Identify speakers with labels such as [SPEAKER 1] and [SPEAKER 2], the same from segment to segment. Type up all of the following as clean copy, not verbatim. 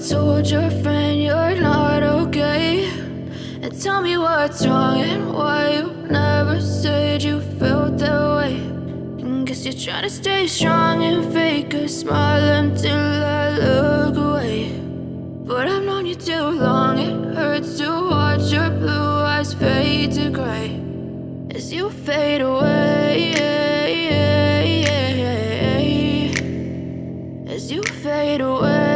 [SPEAKER 1] told your friend you're not okay, and tell me what's wrong and why you never said you felt that way. And guess you're trying to stay strong and fake a smile until I look away. But I've known you too long, it hurts to watch your blue eyes fade to gray as you fade away, as you fade away.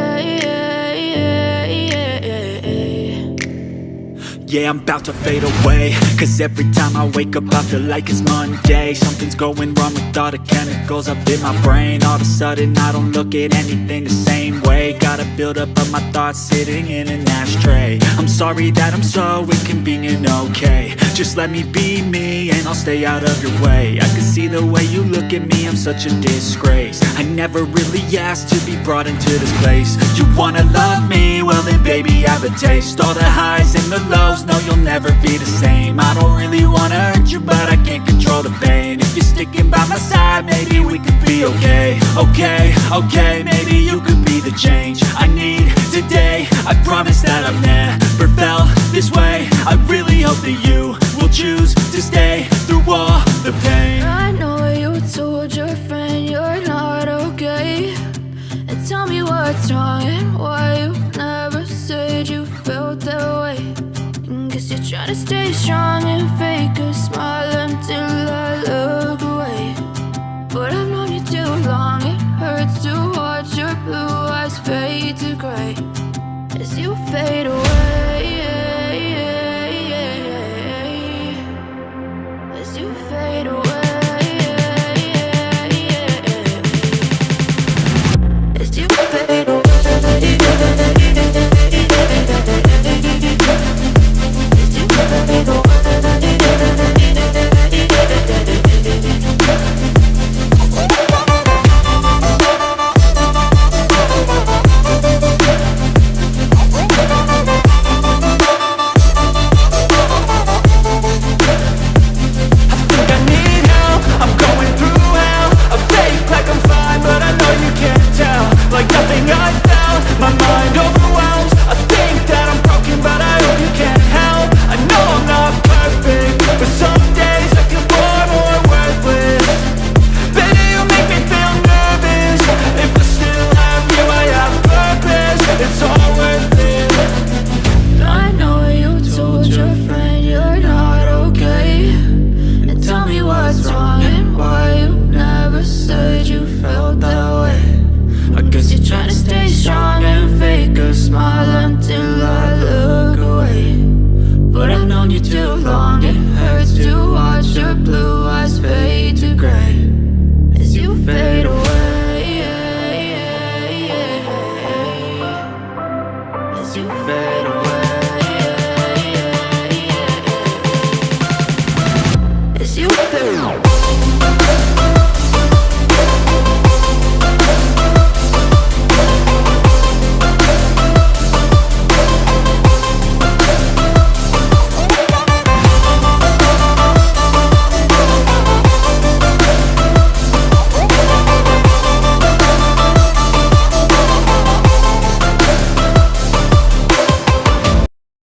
[SPEAKER 2] Yeah, I'm about to fade away, cause every time I wake up I feel like it's Monday. Something's going wrong with all the chemicals up in my brain. All of a sudden I don't look at anything the same way. Got a buildup of my thoughts sitting in an ashtray. I'm sorry that I'm so inconvenient, okay. Just let me be me and I'll stay out of your way. I can see the way you look at me, I'm such a disgrace. I never really asked to be brought into this place. You wanna love me? Well then baby I have a taste. All the highs and the lows, no you'll never be the same. I don't really wanna hurt you but I can't control the pain. If you're sticking by my side maybe we could be okay. Okay, maybe you could be the change I need today. I promise that I've never felt this way. I really hope that you will choose to stay through all the pain.
[SPEAKER 1] I know you told your friend you're not okay, and tell me what's wrong and why you never said you felt that way. And guess you're trying to stay strong and fake a smile until I look away. But I've known you too long, it hurts to watch your blue eyes fade to gray as you fade away, as you fade away, as you fade away. As you fade away.